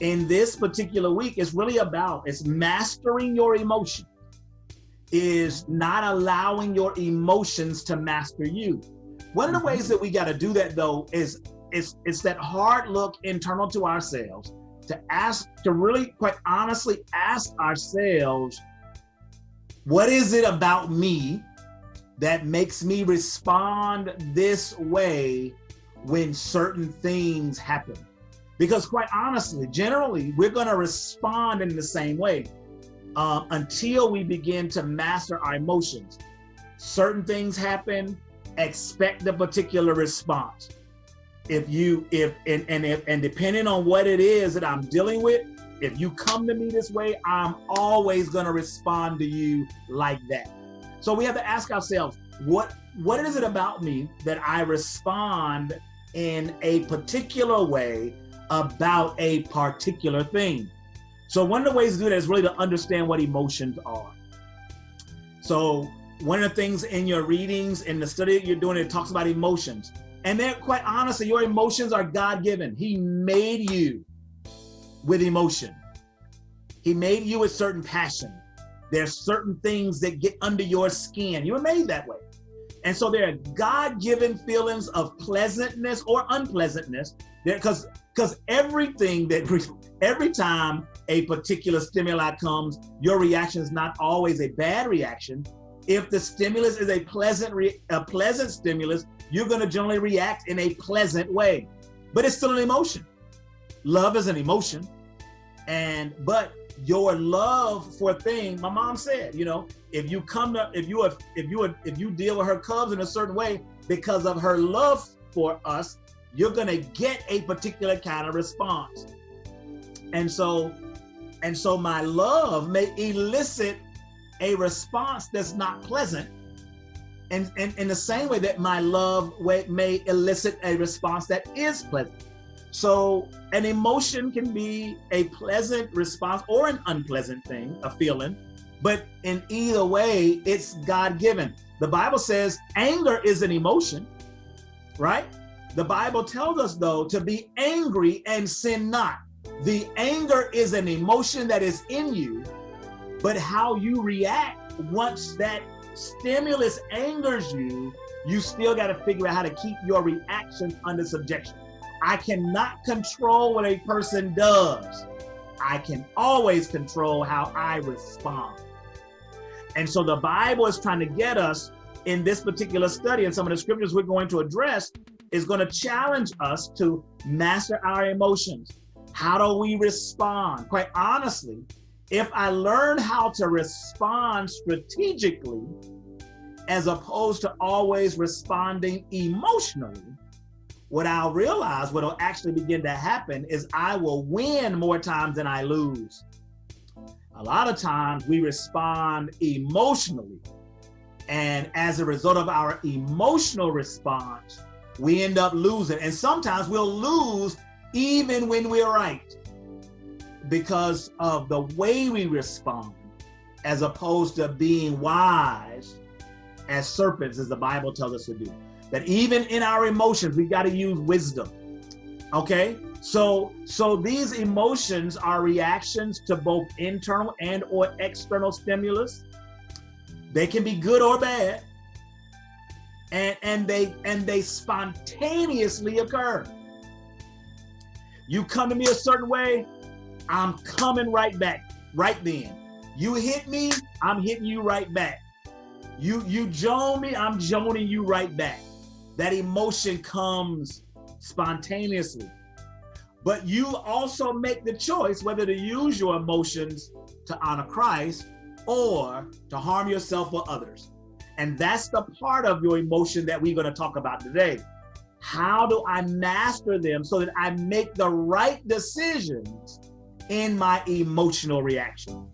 in this particular week, it's really about, it's mastering your emotion, is not allowing your emotions to master you. One of the ways that we got to do that, though, is it's that hard look internal to ourselves, to really quite honestly ask ourselves, what is it about me that makes me respond this way when certain things happen? Because quite honestly, generally, we're going to respond in the same way until we begin to master our emotions. Certain things happen, expect a particular response. And depending on what it is that I'm dealing with, if you come to me this way, I'm always going to respond to you like that. So we have to ask ourselves, what is it about me that I respond in a particular way about a particular thing? So one of the ways to do that is really to understand what emotions are. So one of the things in your readings, in the study that you're doing, it talks about emotions. And they're quite honestly, your emotions are God-given. He made you with emotion. He made you with certain passion. There's certain things that get under your skin. You were made that way. And so there are God-given feelings of pleasantness or unpleasantness, because every time a particular stimuli comes, your reaction is not always a bad reaction. If the stimulus is a pleasant stimulus, you're going to generally react in a pleasant way, but it's still an emotion. Love is an emotion, but your love for a thing, my mom said, if you deal with her cubs in a certain way because of her love for us, you're going to get a particular kind of response. And so my love may elicit a response that's not pleasant, and in the same way that my love may elicit a response that is pleasant. So an emotion can be a pleasant response or an unpleasant thing, a feeling, but in either way, it's God-given. The Bible says anger is an emotion, right? The Bible tells us, though, to be angry and sin not. The anger is an emotion that is in you, but how you react once that stimulus angers you, you still got to figure out how to keep your reactions under subjection. I cannot control what a person does. I can always control how I respond. And so the Bible is trying to get us in this particular study, and some of the scriptures we're going to address is going to challenge us to master our emotions. How do we respond? Quite honestly, if I learn how to respond strategically, as opposed to always responding emotionally, what I'll realize, what will actually begin to happen is I will win more times than I lose. A lot of times we respond emotionally, and as a result of our emotional response, we end up losing. And sometimes we'll lose even when we're right, because of the way we respond, as opposed to being wise as serpents, as the Bible tells us to do. That even in our emotions, we got to use wisdom. Okay? So these emotions are reactions to both internal and or external stimulus. They can be good or bad. And they spontaneously occur. You come to me a certain way, I'm coming right back, right then. You hit me, I'm hitting you right back. You joan me, I'm joaning you right back. That emotion comes spontaneously. But you also make the choice whether to use your emotions to honor Christ or to harm yourself or others. And that's the part of your emotion that we're going to talk about today. How do I master them so that I make the right decisions in my emotional reaction?